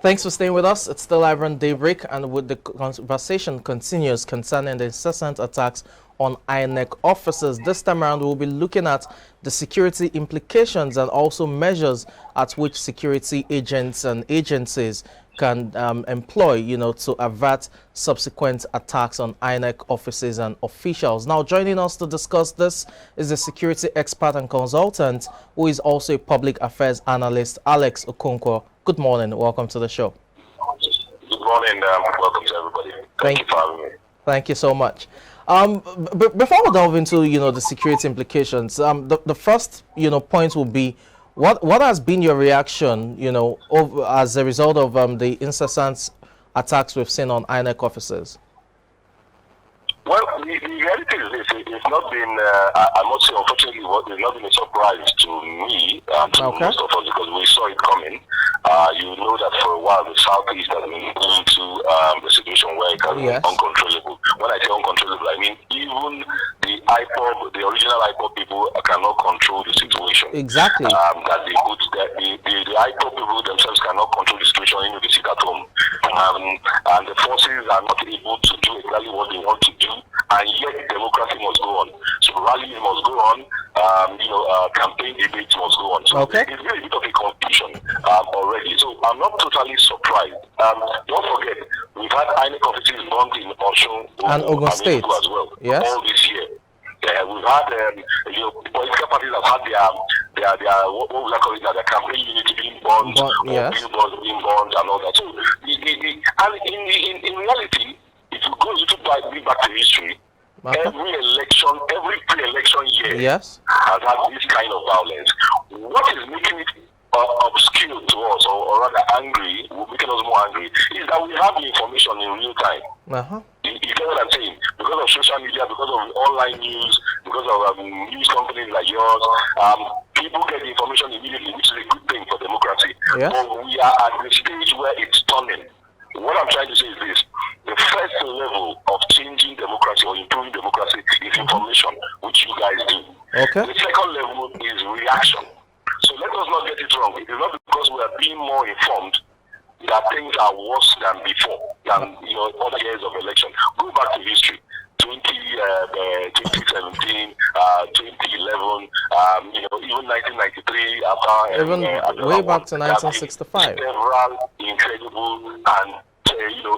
Thanks for staying with us. It's still Ivan Daybreak, and with the conversation continues concerning the incessant attacks on Inec officers. This time around, we'll be looking at the security implications and also measures at which security agents and agencies can employ, to avert subsequent attacks on Inec offices and officials. Now, joining us to discuss this is a security expert and consultant who is also a public affairs analyst, Alex Okonkwo. Good morning. Welcome to the show. Good morning. Welcome to everybody. Thank you for having me. Thank you so much. Before we delve into, the security implications, the first, point will be, what has been your reaction, as a result of the incessant attacks we've seen on Inec officers? Well, the reality is this. It's not been, I must say, unfortunately, it's not been a surprise to me and to most of us because we saw it coming. You know that for a while the Southeast has been into the situation where it can be uncontrollable. When I say uncontrollable, I mean even the original IPOB people cannot control the situation. Exactly. That the IPOB people themselves cannot control the situation even if they sit at home. And the forces are not able to do exactly what they want to do, and yet democracy must go on. So rallying must go on, campaign debates must go on. So it's been a bit of a confusion already. So I'm not totally surprised. Don't forget, we've had INEC offices bombed in Osun and Ogun State as well. Yes. All this year. We've had political parties have had their what would I call it, their campaign units being bombed, billboards being bombed, and all that. So and in reality, if you go back to history, every election, every pre-election year has had this kind of violence. What is making it obscure to us, or rather angry, making us more angry, is that we have the information in real time. You get what I'm saying? Because of social media, because of online news, because of news companies like yours, people get the information immediately, which is a good thing for democracy. But we are at the stage where it's turning. What I'm trying to say is this: the first level of changing democracy or improving democracy is information, which you guys do. The second level is reaction. So let us not get it wrong. It is not because we are being more informed that things are worse than before, than other years of election. Go back to history. 2017, 2011, even 1993, even way back to 1965. Several incredible and treacherous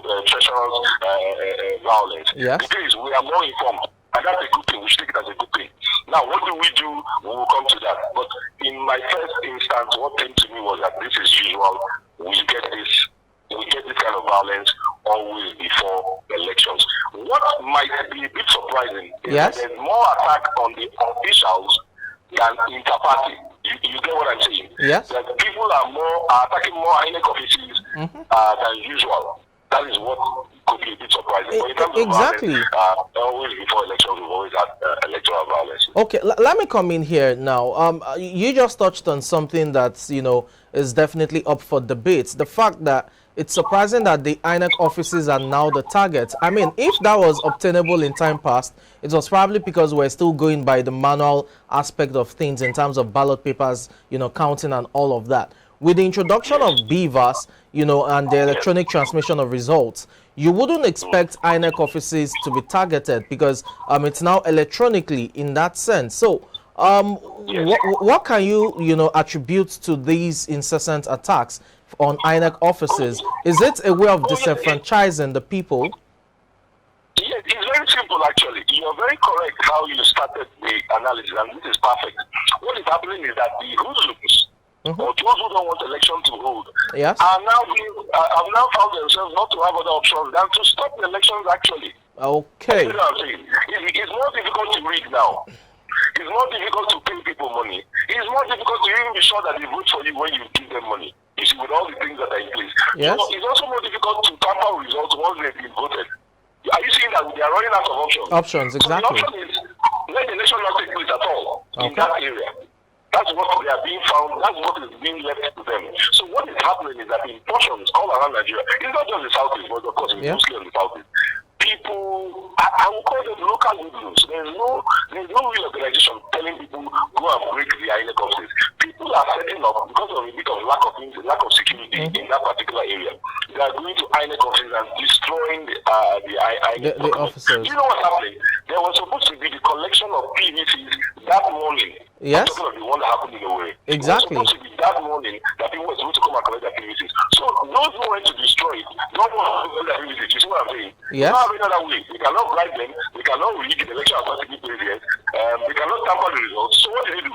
violence. The thing is, we are more informed, and that's a good thing. We should take it as a good thing. Now, what do? We will come to that. But in my first instance, what came to me was that this is usual. We get this kind of violence always before elections. What might be a bit surprising is that there's more attack on the officials than inter-party. You get what I'm saying? That people are attacking more INEC offices than usual. That is what could be a bit surprising. But in terms of violence, always before elections, we've always had electoral violence. Okay, let me come in here now. You just touched on something that, is definitely up for debate. The fact that it's surprising that the INEC offices are now the target. I mean, if that was obtainable in time past, it was probably because we're still going by the manual aspect of things in terms of ballot papers, counting and all of that. With the introduction of BVAS, and the electronic transmission of results, you wouldn't expect INEC offices to be targeted because it's now electronically in that sense. So what can you, attribute to these incessant attacks on INEC offices? Is it a way of disenfranchising the people? Yes, it's very simple actually. You're very correct how you started the analysis, and this is perfect. What is happening is that the hoodlums, or those who don't want election to hold, have now found themselves not to have other options than to stop the elections actually. Okay. You know what I'm saying? It's more difficult to read now. It's more difficult to pay people money. It's more difficult to even be sure that they vote for you when you give them money. You see, with all the things that are in place. So it's also more difficult to tamper results once they've been voted. Are you seeing that they are running out of options? Options, exactly. So the option is let the election not take place at all in that area. That's what they are being found. That's what is being left to them. So what is happening is that in portions all around Nigeria, it's not just the Southeast, but of course it's mostly on the Southeast. People, I will call them local hoodlums. There's no real organization telling people go and break the INEC offices. People are setting up because of a bit of lack of security in that particular area. They are going to INEC offices and destroying the INEC the officers. You know what's happening? There was supposed to be the collection of PVCs that morning. Yes. I'm talking of the one that happened in a way. Exactly. It was supposed to be that morning that people were supposed to come and collect their PVCs. So those who went to destroy it don't want to collect their PVCs. You see what I'm saying? Yes. Not having another way. We cannot bribe them. We cannot rig the election as taking place here. We cannot tamper the results. So what do they do?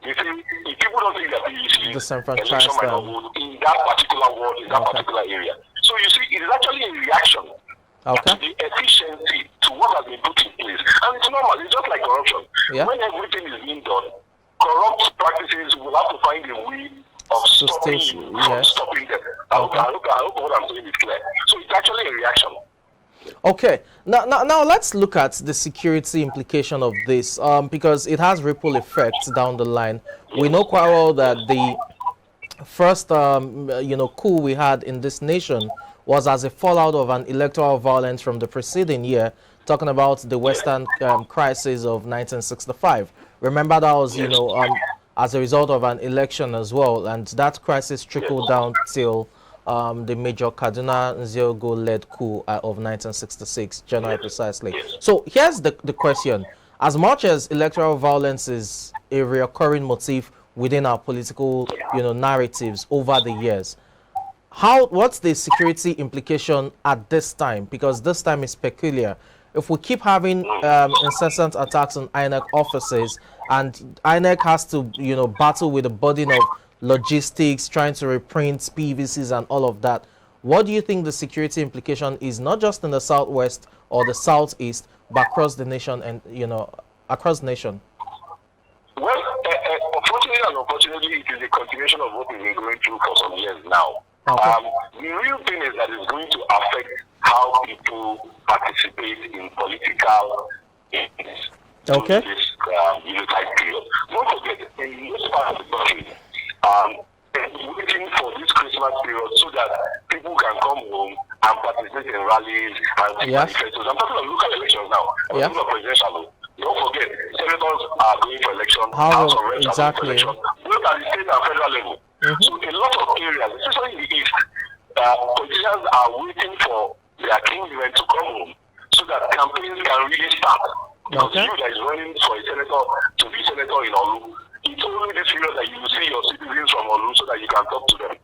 You see, if people don't take their PVCs, election might not vote in that particular ward, in that particular area. So you see, it is actually a reaction to the efficiency to what has been put in place. And it's normal. It's just like corruption. Yeah. When everything is being done, corrupt practices will have to find a way of stopping you from stopping them. I hope what I'm saying is clear. So it's actually a reaction. Okay, now let's look at the security implication of this, because it has ripple effects down the line. We know quite well that the first coup we had in this nation was as a fallout of an electoral violence from the preceding year, talking about the Western crisis of 1965. Remember, that was as a result of an election as well, and that crisis trickled down till the Major Kaduna Nziogo-led coup of 1966, January precisely. So here's the question. As much as electoral violence is a recurring motif within our political narratives over the years, what's the security implication at this time? Because this time is peculiar. If we keep having incessant attacks on INEC offices, and INEC has to battle with the burden of logistics, trying to reprint PVCs and all of that, what do you think the security implication is, not just in the southwest or the southeast, but across the nation and across the nation? Well, unfortunately and unfortunately, it is a continuation of what we've been going through for some years now. The real thing is that it's going to affect how people participate in political events during this time period. Don't forget, in most parts of the country, waiting for this Christmas period so that people can come home and participate in rallies and manifestos. I'm talking of local elections now. I'm talking of presidential. Don't forget, senators are going for election, House of Reps are going for election, both at the state and federal level. So a lot of areas, especially in the east, politicians are waiting for their kingsmen to come home so that campaigns can really start. Because you that is running for a senator to be senator in Olu, it's only this period that you will see your citizens from Olu so that you can talk to them.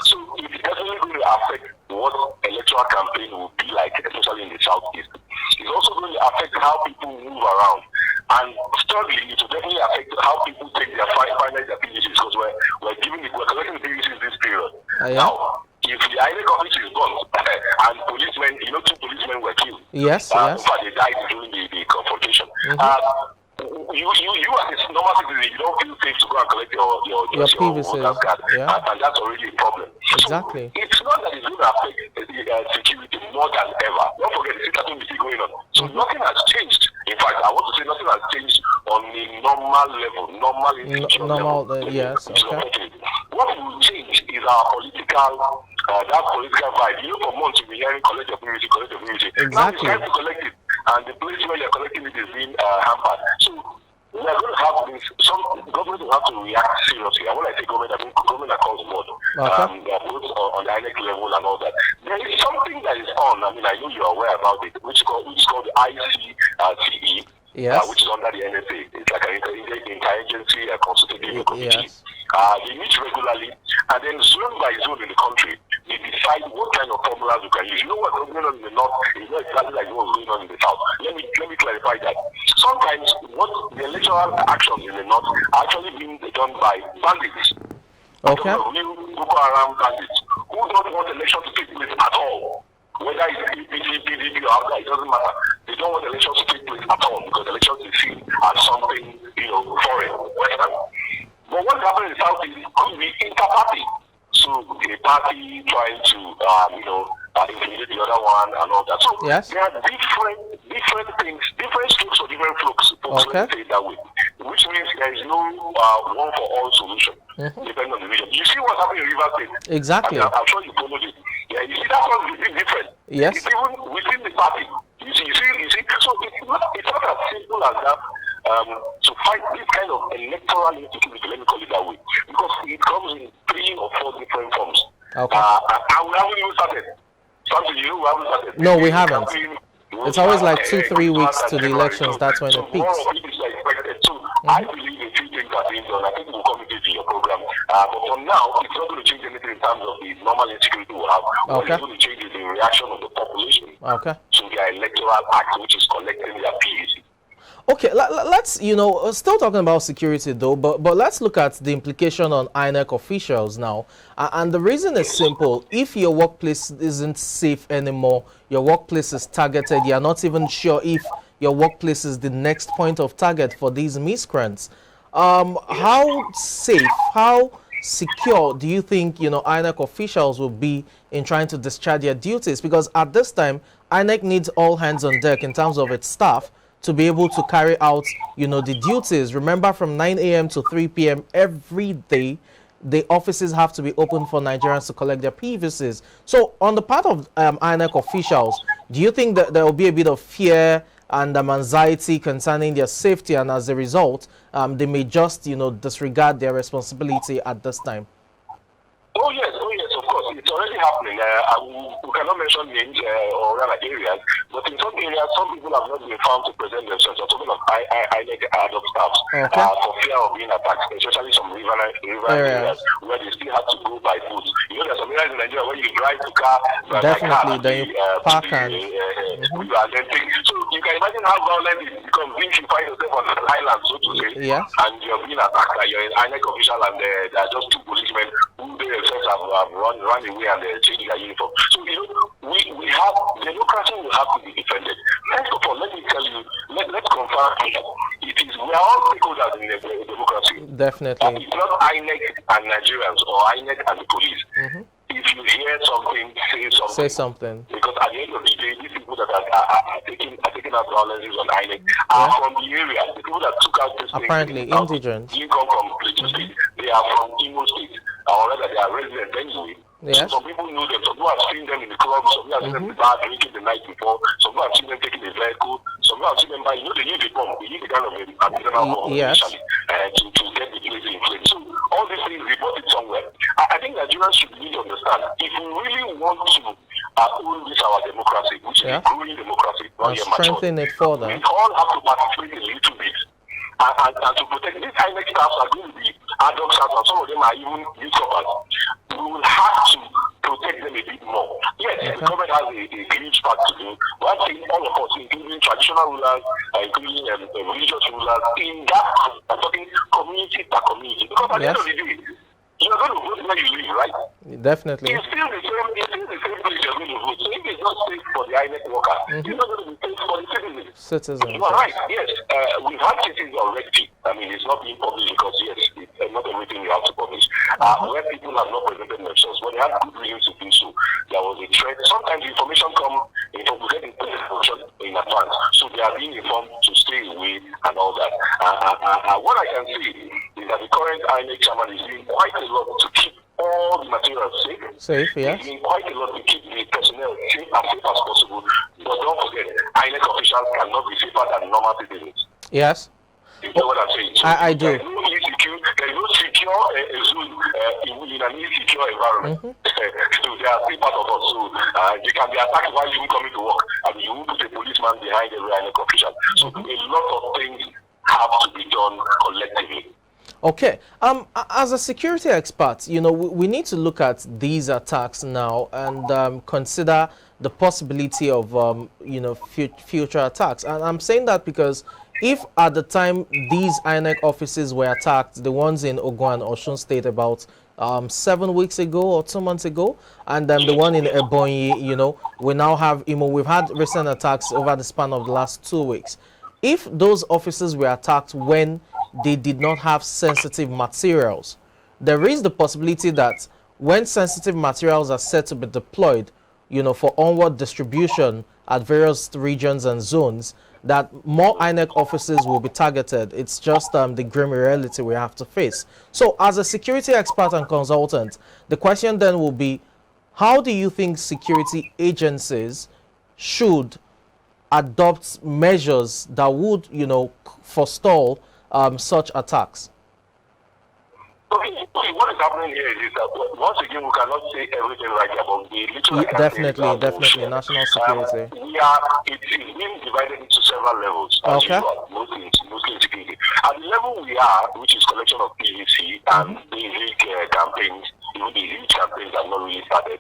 So it's definitely going to affect what electoral campaign will be like, especially in the southeast. It's also going to affect how people move around. And thirdly, it will definitely affect how people take their finance PVCs, because we're collecting the PVCs this period. Now, if the INEC office is gone and policemen, 2 policemen were killed. But they died during the confrontation. You as a normal citizen, you don't feel safe to go and collect your voter card, and that's already a problem. Exactly. So it's not that it's going to affect security more than ever. Don't forget the situation is going on. So nothing has changed. In fact, I want to say nothing has changed on a normal level, normal level. What will change is our political, that political vibe. For months we've been hearing collect your PVC, collect your PVC. Now it's time to collect it, and the place where you're collecting it is being hampered. So we are going to have this, some government will have to react seriously. And when I say government, I mean government across the board, both on the INEC level and all that. There is something that is on, I know you're aware about it, which is called the ICTE, which is under the NSA. It's like an interagency consultative committee. They meet regularly, and then zone by zone in the country, they decide what kind of formulas you can use. You know what's going on in the north is not exactly like what's going on in the south. Let me clarify that. Sometimes what the electoral actions in the north are actually being done by bandits. New Boko Haram bandits who don't want election to take place at all. Whether it's PDP or ABGA, it doesn't matter. They don't want elections to take place at all because elections is seen as something, foreign, Western. But what happens in the South is could be inter-party. So a party trying to, intimidate the other one and all that. So there are different things, different strokes for different folks. Let's say it that way. Which means there is no one for all solution, depending on the region. You see what's happening in River State? Exactly. I'm sure you followed it. Yeah, you see that one is different. It's even within the party. You see. So it's not as simple as that. To fight this kind of electoral insecurity, let me call it that way. Because Okay. And we haven't even started. Something we haven't started. No, we haven't. It's always like 2-3 weeks to the elections. That's when it peaks. So I believe a few things are being done. I think we'll communicate in your program. But for now, it's not going to change anything in terms of the normal insecurity we have. What is going to change is the reaction of the population to their electoral act, which is collecting their PVC. Okay, let's, still talking about security though, but let's look at the implication on INEC officials now. And the reason is simple. If your workplace isn't safe anymore, your workplace is targeted, you're not even sure if your workplace is the next point of target for these miscreants. How safe, how secure do you think, INEC officials will be in trying to discharge their duties? Because at this time, INEC needs all hands on deck in terms of its staff to be able to carry out, the duties. Remember, from 9 a.m. to 3 p.m. every day, the offices have to be open for Nigerians to collect their PVCs. So on the part of INEC officials, do you think that there will be a bit of fear and anxiety concerning their safety, and as a result, they may just, disregard their responsibility at this time? Oh yes, of course. It's already happening. We cannot mention names or other areas, but in some areas, some people have not been found to present themselves. I'm talking of INEC adult staffs for fear of being attacked, especially some river areas where they still have to go by foot. There's some areas in Nigeria where you drive the car, definitely, then you park and you are renting. So you can imagine how violent it becomes when you find yourself on an island, so to say, and you're being attacked. Like you're an INEC official, and there are just two policemen who have run away and changed their uniform. So we have democracy will have to be defended. First of all, let me tell you, let's confirm it is we are all stakeholders in the democracy. Definitely. It's not INEC and Nigerians or INEC and the police. If you hear something, say something. Because at the end of the day, these people that are taking out violences on INEC are from the area. The people that took out this apparently thing, indigent. You come from Plateau State. They are from Imo State. Or rather, they are residents anyway. Yes. Some people know them. Some people have seen them in the club. Some people have seen them in the bar drinking the night before. Some people have seen them taking a vehicle. Some people have seen them buy. They use a bomb. They use the kind of artisanal bomb initially to get the place in place. So all these things, report it somewhere. I think Nigerians should need to understand, if we really want to own this our democracy, which is a growing democracy, not yet mature, strengthen it further. We all have to participate a little bit. And to protect these INEC staffs are going to be adult staff, and some of them are even youth corpers. We will have to protect them a bit more. Yes, the government has a huge part to do. But I think all of us, including traditional rulers, including religious rulers, in that, I'm talking community per community. Because at the end of the day, you're going to vote where you live, right? Definitely. It's still the same place you're going to vote. So if it's not safe for the INEC worker, it's not going to be safe for the citizens. You are right, yes. We've had cases already. I mean, it's not being published because, yes, not everything you have to publish. Where people have not presented themselves, when they have good reasons to do so, there was a threat. Sometimes information comes in advance. So they are being informed to stay away and all that. What I can say is that the current INEC chairman is doing quite a lot to keep all the materials safe. Yes. He's doing quite a lot to keep the personnel safe as possible. But don't forget, INEC officials cannot be safer than normal citizens. Yes. You know what I'm saying? So I do. There is no secure zone in an insecure environment. So they are still part of us. So they can be attacked while you coming to work. And you will put a policeman behind every INEC official. So a lot of things have to be done collectively. Okay. As a security expert, we need to look at these attacks now and consider the possibility of, future attacks. And I'm saying that because if at the time these INEC offices were attacked, the ones in Ogun and Osun State about 7 weeks ago or 2 months ago, and then the one in Ebonyi, we now have, we've had recent attacks over the span of the last 2 weeks. If those offices were attacked when they did not have sensitive materials, there is the possibility that when sensitive materials are set to be deployed, for onward distribution at various regions and zones, that more INEC offices will be targeted. It's just the grim reality we have to face. So as a security expert and consultant, the question then will be, how do you think security agencies should adopt measures that would, forestall such attacks? Okay, what is happening here is that once again we cannot say everything right about the little I can Definitely, say definitely, national security. it is being divided into several levels as Okay. usual, mostly in security. At the level we are, which is collection of PVC and basic campaigns, even the huge campaigns have not really started.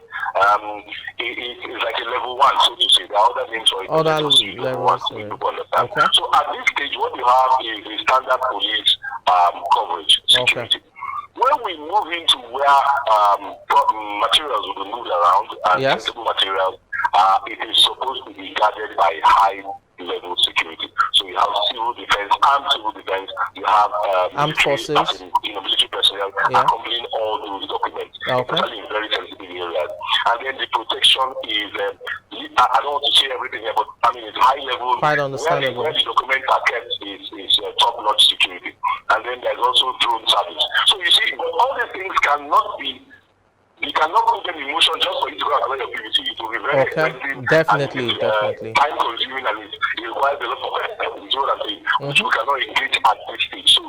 It's like a level one, so to say. There are other names for it. Other Level one, levels. so people understand. Okay. So at this stage, what you have is the standard police coverage, security. Okay. When we move into where materials will be moved around and sensible materials, it is supposed to be guarded by high level security. So you have civil defense, armed civil defense, you have armed forces, military personnel accompanying all those documents, especially in very sensitive areas. And then the protection is, I don't want to say everything here, but I mean it's high level. Quite understandable. Where the documents are kept is top-notch security. And then there's also drone service. So you see, but all these things cannot be, you cannot put them in motion just for you to go and collect your PVC. It will be very expensive. Definitely, and definitely. Time consuming and it requires a lot of effort, which we cannot engage at this stage. So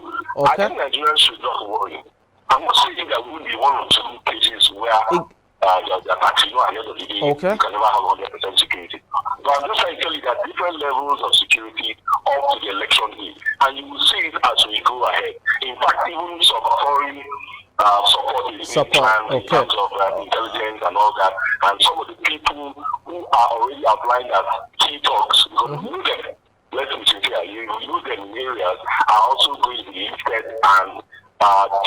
I think Nigerians should not worry. I'm not saying that we will be one or two cases where the attacks, at the end of the day, you can never have 100% security. But I'm just trying to tell you that different levels of security up to the election day. And you will see it as we go ahead. In fact, even some foreign support is being planned in terms of intelligence and all that. And some of the people who are already outlined as key talks, because you know them, let's be sincere, you know them in areas, are also going to be lifted and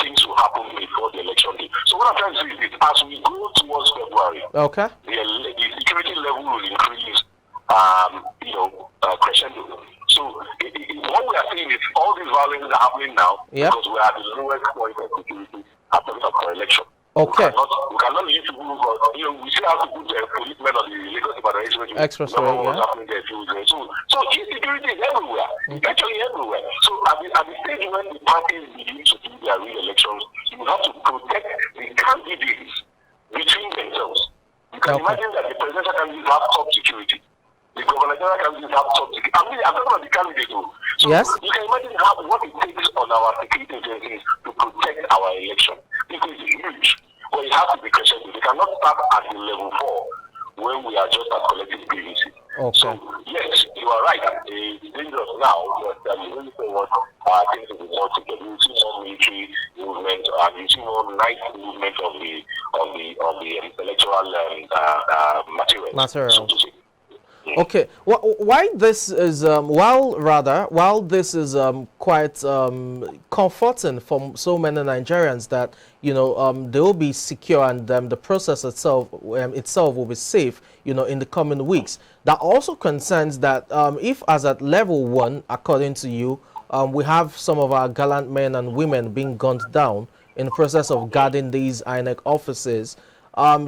things will happen before the election day. So what I'm trying to say is this, as we go towards February, the security level will increase, crescendo. So what we are seeing is all these violence are happening now because we are at the lowest point of security at the time of election. Okay. We cannot use people, we still have to put policemen on the Lagos Expressway. So insecurity is everywhere. It's actually everywhere. So at the stage when the parties begin to do their re-elections, you have to protect the candidates between themselves. You can imagine that the presidential candidates have top security. The gubernatorial candidates have top security. I'm talking about the candidate too. So you can imagine what it takes on our security agencies to protect our election. Because it's huge. Well, it has to be crescendo. We cannot start at the level 4 when we are just at collective PVC. So, yes, you are right. It's dangerous now, but when you say what things will be more together, you see more military movement and you see more nice movement of the electoral materials. So to say. Okay, why this is while this is quite comforting for so many Nigerians that they will be secure and the process itself will be safe in the coming weeks. That also concerns that if as at level 1, according to you, we have some of our gallant men and women being gunned down in the process of guarding these INEC offices,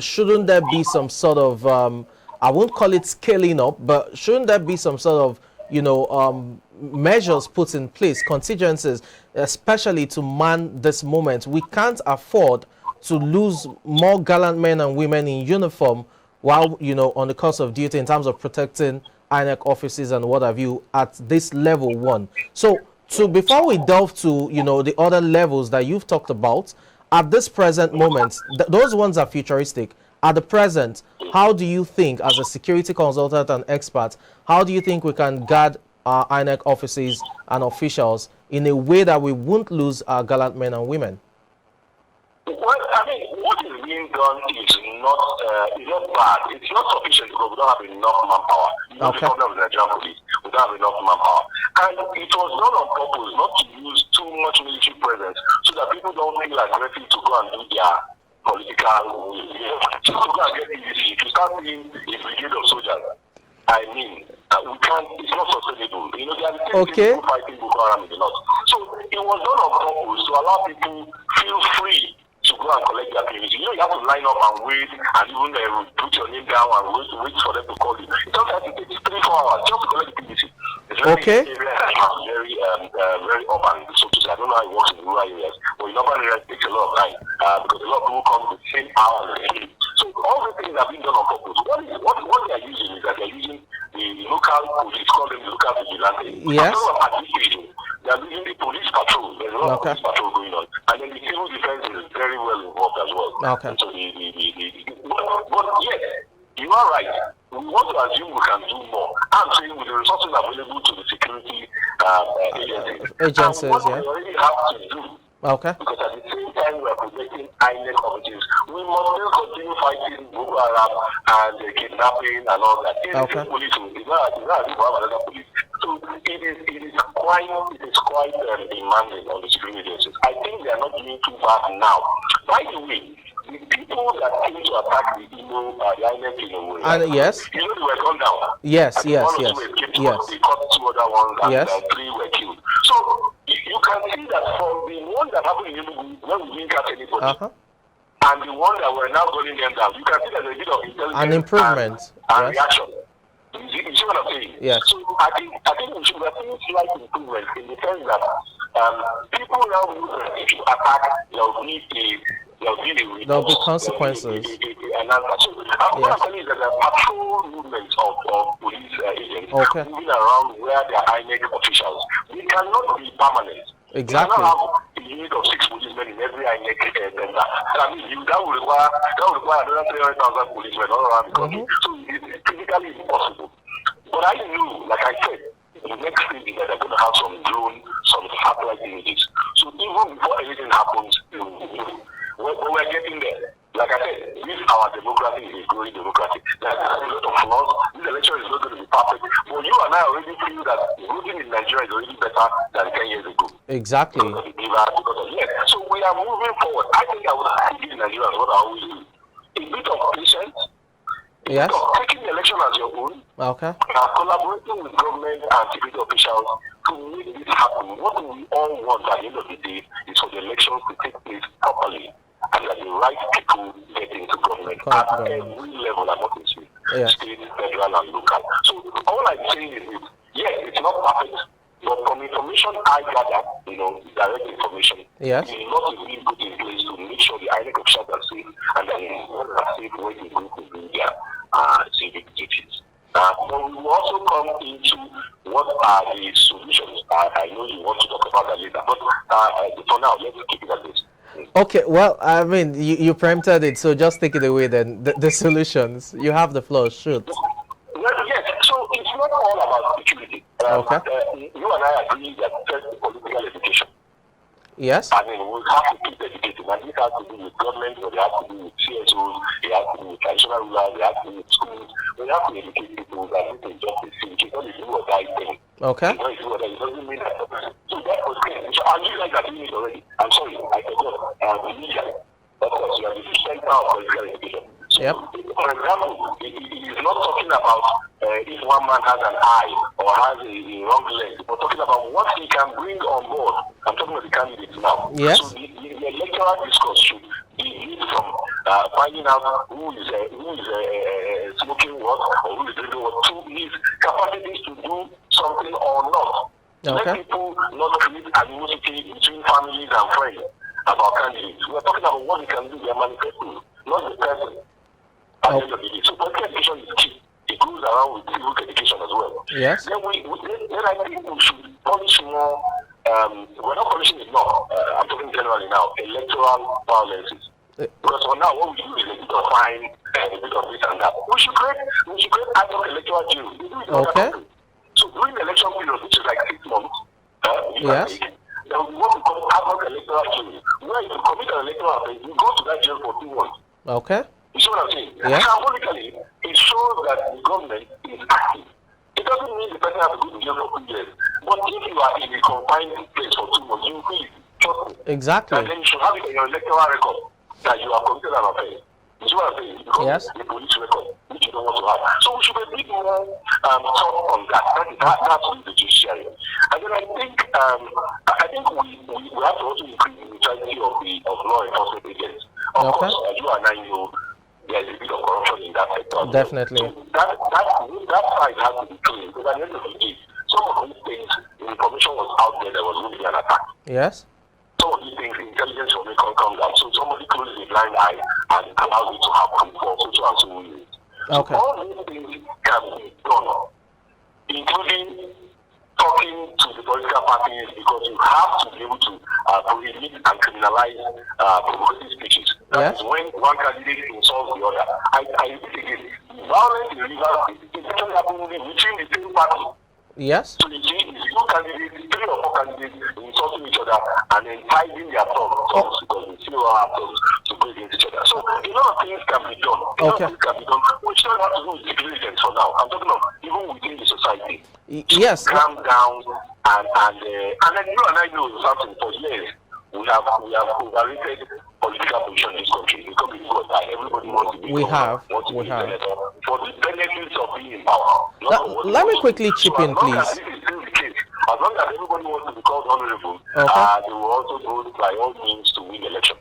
shouldn't there be some sort of I won't call it scaling up, but shouldn't there be some sort of, measures put in place, contingencies, especially to man this moment? We can't afford to lose more gallant men and women in uniform while, on the course of duty in terms of protecting INEC offices and what have you at this level 1. So before we delve to, the other levels that you've talked about, at this present moment, those ones are futuristic. At the present, how do you think, as a security consultant and expert, how do you think we can guard our INEC offices and officials in a way that we won't lose our gallant men and women? Well, I mean, what is being done is not bad. It's not sufficient because we don't have enough manpower. The problem with the Nigerian police, we don't have enough manpower. And it was done on purpose not to use too much military presence so that people don't feel aggressive to go and do their political, to go and get easy, to start seeing a brigade of soldiers. I mean, we can't, it's not sustainable. There are the same people fighting Boko Haram in the north. So it was done on purpose to allow people feel free to go and collect their PVC. You have to line up and wait and even put your name down and wait for them to call you. It doesn't have to take 3-4 hours just to collect the PVC. It's very urban, so to say. I don't know how it works in rural areas, but in urban areas it takes a lot of time because a lot of people come to the same hour. So all these things have been done on purpose. What they are using is that they are using the local police, call them the local vigilante. Yes. They are using the police patrol. There's a lot of police patrol going on. And then the civil defense Okay. into but yes, you are right. We want to assume we can do more. I'm saying with the resources available to the security agencies. Agencies, and what yeah. we already have to do. Okay. Because at the same time we are protecting INEC committees, we must still continue fighting Boko Haram and kidnapping and all that. It is police. It's not as if we have another police. So it is quite demanding on the security agencies. I think they are not doing too bad now. By the way, the people that came to attack the INEC in a way, yes. they were gone down. Yes. They caught 2 other ones and 3 were killed. So you can see that from the one that happened in Enugu, when we didn't catch anybody, and the one that we're now gunning them down, you can see there's a bit of intelligence an improvement and reaction. You see what I'm saying? Yes. So I think we should have seen slight improvement in the sense that people now know that if you attack, there'll be consequences. So what I'm saying is that the patrol movement of police agents moving around where they are INEC officials, they cannot be permanent. Exactly. You cannot have a unit of 6 policemen in every INEC center. I mean, that would require another 300,000 policemen all around the country. So it's physically impossible. But I knew, like I said, the next thing is that they're going to have some drone, some satellite images. So even before anything happens, we're getting there. Like I said, this our democracy is a growing democracy. There's a lot of flaws. This election is not going to be perfect. But you and I already feel that voting in Nigeria is already better than 10 years ago. Exactly. So we are moving forward. I think I would have in Nigeria what I always do. A bit of patience. Yes. Taking the election as your own. Okay. Collaborating with government and security officials to make this happen. What we all want at the end of the day is for the elections to take place properly and that the right people get into government at every level and not in state, federal, and local. So all I'm saying is, yes, it's not perfect, but from information I gather, direct information, a lot is being put in place to make sure the INEC officials are safe and that they are safe when they go to do their civic duties. But we will also come into what are the solutions. I know you want to talk about that later, but for now, let's keep it at this. Okay, well, I mean, you preempted it, so just take it away then. The solutions. You have the floor, shoot. Well, yes, so it's not all about security. You and I agree that first political education. Yes. I mean, we have to keep educating, and this has to do with government, or it has to do with CSOs, it has to do with traditional rulers, it has to do with schools. We have to educate people that this is just a civic, it's not a do or die thing. Okay. It's not a do or die, it doesn't mean that. So that was clear. And you guys are doing it already. I'm sorry, I forgot. The media, of course, you are the center of political education. So, for example, it is not talking about if one man has an eye or has a wrong leg. We're talking about what he can bring on board. I'm talking about the candidates now. Yes. So the electoral discourse should be from finding out who is smoking what or who is drinking what, to his capacities to do something or not. Let people not create animosity between families and friends about candidates. We're talking about what they can do, their manifesto, not the person. So political education is key. It goes around with civic education as well. Yes. Then I think we should punish more. We're not punishing it now. I'm talking generally now. Electoral violences. Because for now, what we do is a bit of fine, a bit of this and that. We should create ad hoc electoral jails. Okay. So during the election period, which is like 6 months, yes. Then we want to call ad hoc electoral jail. Where if you commit an electoral offense, you go to that jail for 2 months. Okay. You see what I'm saying? Yeah. Symbolically, it shows that the government is active. It doesn't mean the person has to go to jail for 2 years. But if you are in a confined place for 2 months, you feel trust me. Exactly. And then you should have it in your electoral record that you have committed an offense. You see what I'm saying? Because the police record, which you don't want to have. So we should be a bit more thought on that. That's the judiciary. And then I think we have to also increase the neutrality of law enforcement agents. Of course, you and I know there's a bit of corruption in that sector. Definitely. So that side has to be clean. Because at the end of the day, some of these things, the information was out there was going to be an attack. Yes. Some of these things, intelligence will make come down. So somebody closes a blind eye and allows it to happen for so and so years. So all these things can be done, including talking to the political parties, because you have to be able to prohibit and criminalize provocative speeches. That Yes. is when one candidate insults the other. I repeat again, violence in Rivers State is actually happening between the same party. Yes. So you see, it's two candidates, 3 or 4 candidates insulting each other and then hiding their thoughts because they still have thoughts to go against each other. So a lot of things can be done. A lot of things can be done. Which don't have to do with intelligence for now. I'm talking of even within the society. Yes. Calm down and then you and I know something for years. We have overrated political position in this country because everybody wants to be We have. for the benefits of being in power. Let me quickly chip in, please. As long as everybody wants to be called honorable, they will also vote by all means to win the election.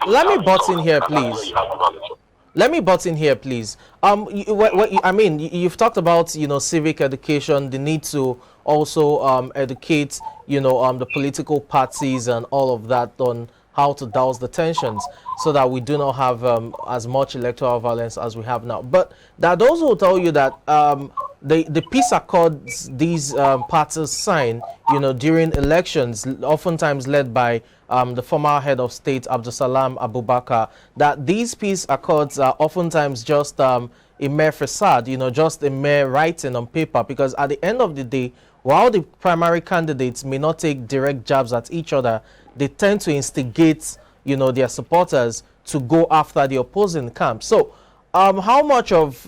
Let me butt in here, please. Let me butt in here, please. I mean, you've talked about, you know, civic education, the need to also educate, you know, the political parties and all of that on how to douse the tensions so that we do not have as much electoral violence as we have now. But there are those who will tell you that the peace accords these parties sign, you know, during elections, oftentimes led by the former head of state, Abdusalam Abubakar, that these peace accords are oftentimes just a mere facade, you know, just a mere writing on paper, because at the end of the day, while the primary candidates may not take direct jabs at each other, they tend to instigate, you know, their supporters to go after the opposing camp. So how much of,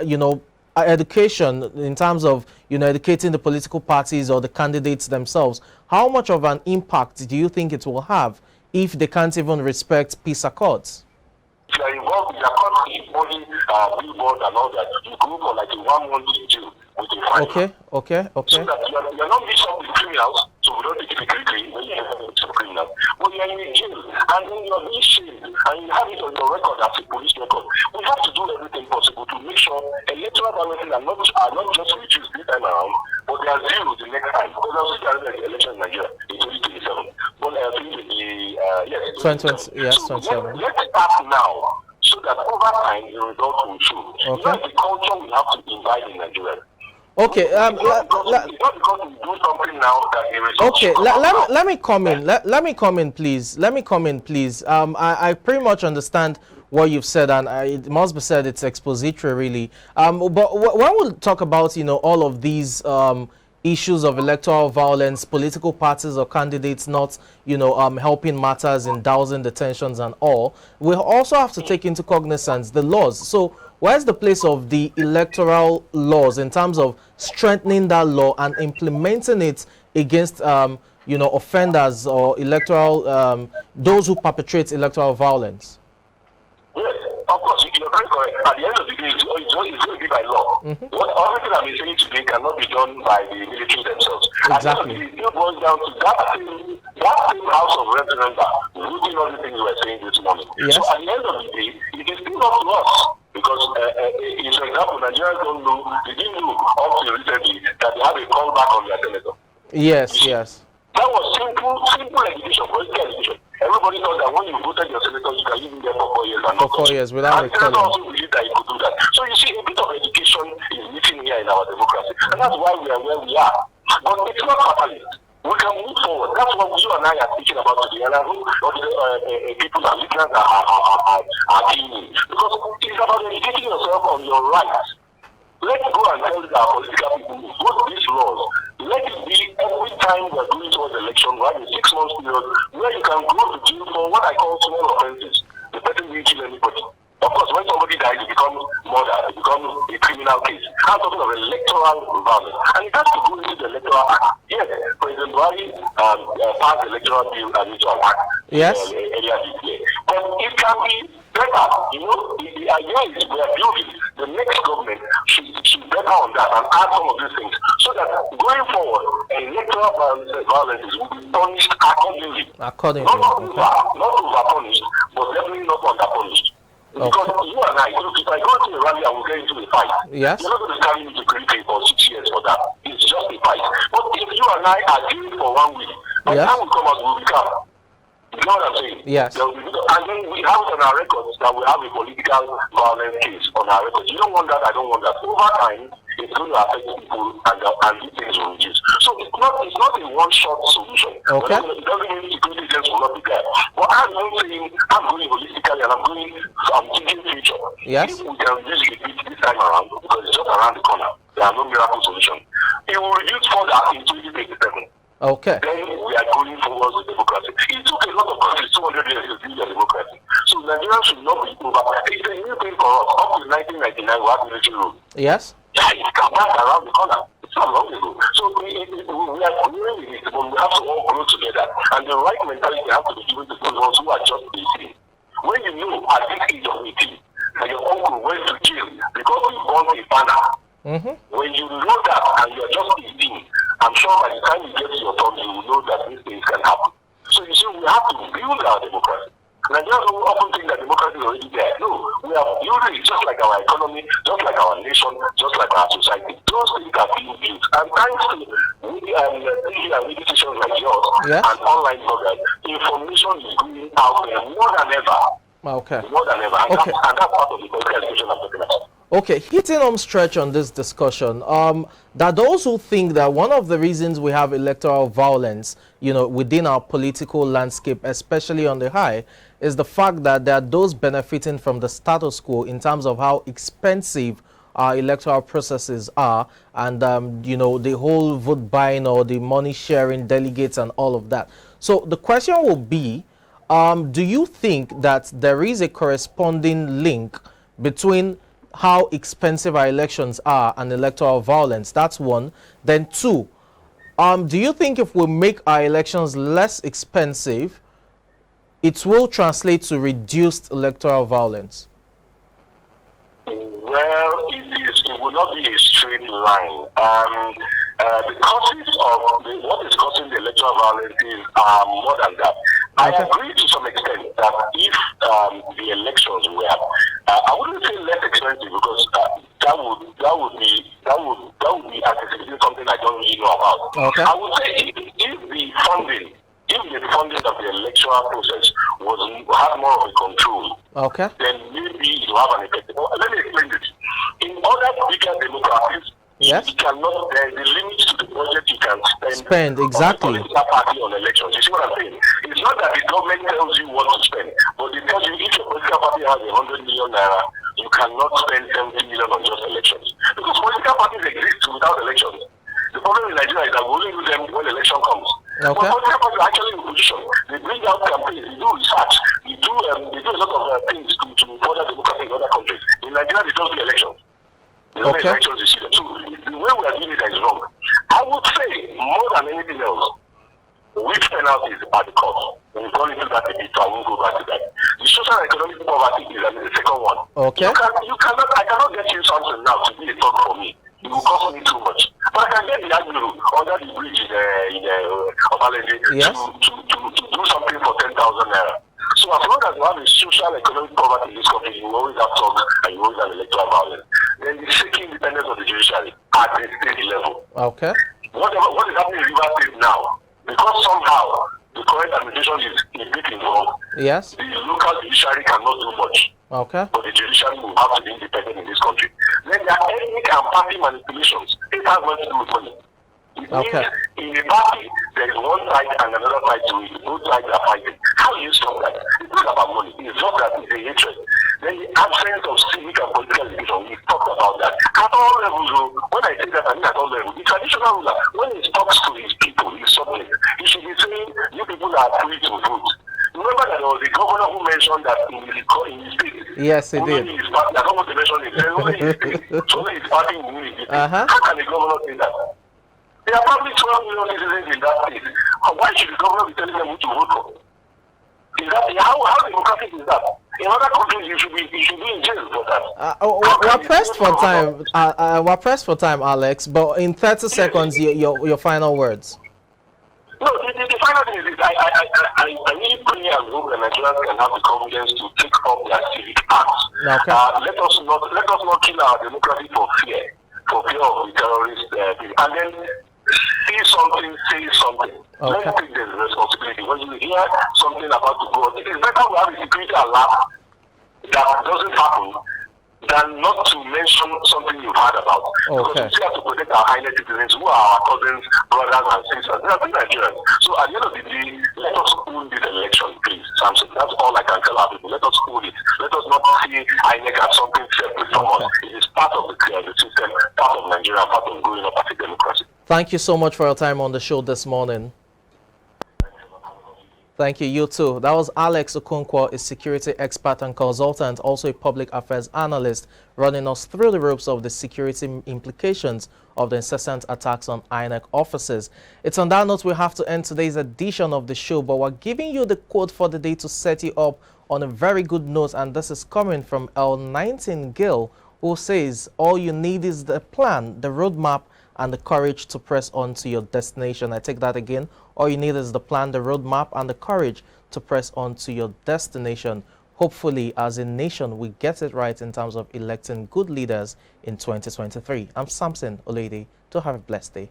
you know, education in terms of, you know, educating the political parties or the candidates themselves, how much of an impact do you think it will have if they can't even respect peace accords? If you are involved in only billboard and all that, you go for like a 1 month in jail with a fine. Okay. So that you are not mixed up with criminals, so we don't take it quickly when you are mixed up with criminals. But you are in a jail, and then you are being shamed, and you have it on your record as a police record. We have to do everything possible to make sure electoral violence are not just reduced this time around, but they are zero the next time. Because I was looking at the election in Nigeria in 2027. But I think yes, 2027. Yes, 27. Let's start now, so that over time the results will show. Okay. That's the culture we have to invite in Nigeria. Okay. Okay. Let me come in. Let me come in, please. Let me come in, please. I pretty much understand what you've said, and it must be said it's expository, really. But when we talk about, you know, all of these issues of electoral violence, political parties or candidates not, you know, helping matters in dousing the tensions and all, we also have to take into cognizance the laws. So where's the place of the electoral laws in terms of strengthening that law and implementing it against, you know, offenders or electoral, those who perpetrate electoral violence? Yes, of course, you're very correct. At the end of the day, it's going to be by law. Everything I've been saying today cannot be done by the military themselves. Exactly. It still boils down to that same House of Representatives voting all the things we were saying this morning. Yes. So at the end of the day, it is still up to us. Because, for example, Nigerians don't know, they didn't know up to recently that they have a callback on their senator. Yes, yes. That was simple education, political education. Everybody thought that when you voted your senator, you can even get for 4 years. And for 4 years without recalling. And also believe that you could do that. So you see, a bit of education is missing here in our democracy. And that's why we are where we are. But it's not fatalist. We can move forward. That's what you and I are speaking about today. And I hope people that listeners are tuning in. Because it's about educating yourself on your rights. Let's go and tell our political people what these laws. Let it be every time we're going towards election, right? A 6 months period, where you can go to jail for what I call small offenses. The person didn't kill anybody. Of course, when somebody dies, it becomes murder, it becomes a criminal case. I'm talking of electoral violence. And it has to go into the electoral act. Yes, President Buhari passed the electoral bill and electoral act earlier this year. But it can be better. You know, the idea is we are building. The next government should better on that and add some of these things. So that going forward, electoral violence will be punished accordingly. Not over-punished, but definitely not under-punished. Because you and I, if I go to a rally, I will get into a fight. Yes. You're not going to carry me to Greece for 6 years for that. It's just a fight. But if you and I are dealing for 1 week, by the time we come out, we'll be calm. You know what I'm saying? Yes. And then we have on our records that we have a political violence case on our records. You don't want that, I don't want that. Over time, it's going to affect people and these things will reduce. So it's not a one-shot solution. Okay. It doesn't mean security agents will not be there. But I'm not saying I'm going holistically and I'm thinking future. Yes. If we can reduce the beat this time around, because it's just around the corner, there are no miracle solution. It will reduce further in 2027. Okay. Then we are going towards the democracy. It took a lot of countries 200 years to build a democracy. So Nigeria should not be over. It's a new thing for us. Up to 1999, we had military rule. Yes. Yeah, it's come back around the corner. It's not long ago. So we are doing it, but we have to all grow together. And the right mentality has to be given to those ones who are just 18. When you know at this age of 18 that your uncle went to jail because he bought a banner, when you know that and you're just 18, I'm sure by the time you get to your turn, you will know that these things can happen. So you see, we have to build our democracy. Nigerians don't often think that democracy is already there. No, we are building it just like our economy, just like our nation, just like our society. Those things are being built. And thanks to media and media stations like yours and online programs, information is going out there more than ever. Okay. More than ever. And, and that's part of the political education I'm talking about. Okay, hitting home stretch on this discussion, that those who think that one of the reasons we have electoral violence, within our political landscape, especially on the high, is the fact that there are those benefiting from the status quo in terms of how expensive our electoral processes are, and the whole vote buying or the money sharing delegates and all of that. So the question will be, do you think that there is a corresponding link between how expensive our elections are and electoral violence? That's one. Then two, do you think if we make our elections less expensive, it will translate to reduced electoral violence? Well, it will not be a straight line. The causes of what is causing the electoral violence is more than that. I agree to some extent that if the elections were, I wouldn't say less expensive because that would be anticipating something I don't really know about. Okay. I would say if the funding of the electoral process had more of a control, then maybe you have an effect. Let me explain this. In other bigger democracies, yes, you cannot. There is a limit to the budget you can spend exactly on a political party on elections. You see what I'm saying? It's not that the government tells you what to spend, but they tell you if your political party has 100 million naira, you cannot spend 70 million on just elections. Because political parties exist without elections. The problem in Nigeria is that we only do them when election comes. But political parties are actually in position. They bring out campaigns, they do research, they do a lot of things to further democracy in other countries. In Nigeria, they don't do elections. Elections this year. So the way we are doing it is wrong. I would say more than anything else, which penalties are the cost? We've gone into that a bit, so I won't go back to that. The social and economic poverty is the second one. Okay. I cannot get you something now to be a talk for me. It will cost me too much. But I can get the Agulu under the bridge in Obalende to do something for 10,000 naira. So as long as you have a social and economic poverty in this country, you always have talk and you always have electoral violence. Then the seeking independence of the judiciary at the state level. Okay. What is happening in Rivers State now? Because somehow the current administration is a bit involved. Yes. The local judiciary cannot do much. Okay. But the judiciary will have to be independent in this country. Then there are ethnic and party manipulations. It has nothing to do with money. It means in a party, there is one side and another side to it. Both sides are fighting. How do you stop that? It's not about money. It's not that it's a hatred. Then the absence of civic and political education, we talked about that. At all levels, when I say that, I mean at all levels. The traditional ruler, when he talks to his people, his subjects, he should be saying, you people are free to vote. Remember that there was a governor who mentioned that in his state. Yes, he did. I don't want to mention it. Only his state. So only his party will win it. How can the governor say that? There are probably 12 million citizens in that state. Why should the government be telling them who to vote for? Is that how democratic is that? In other countries, you should be in jail for that. We're pressed for time. We're pressed for time, Alex. But in 30 seconds, your final words. No, the final thing is this. I really pray and hope that Nigerians can have the confidence to take up their civic acts. Okay. Let us not kill our democracy for fear of the terrorist thing. And then See something, say something. Okay. Let's take the responsibility. When you hear something about to go on, it is better we have a security alert that doesn't happen than not to mention something you've heard about. Because we still have to protect our Inec citizens who are our cousins, brothers, and sisters. They are still Nigerians. So at the end of the day, let us own this election, please, Samson. That's all I can tell our people. Let us own it. Let us not see Inec as something separate from us. It is part of the system, part of Nigeria, part of growing up as a democracy. Thank you so much for your time on the show this morning. Thank you. You too. That was Alex Okonkwo, a security expert and consultant, also a public affairs analyst, running us through the ropes of the security implications of the incessant attacks on INEC offices. It's on that note we have to end today's edition of the show, but we're giving you the quote for the day to set you up on a very good note, and this is coming from L. Nightingale, who says, all you need is the plan, the roadmap, and the courage to press on to your destination. I take that again. All you need is the plan, the roadmap, and the courage to press on to your destination. Hopefully, as a nation, we get it right in terms of electing good leaders in 2023. I'm Samson Olede. Do have a blessed day.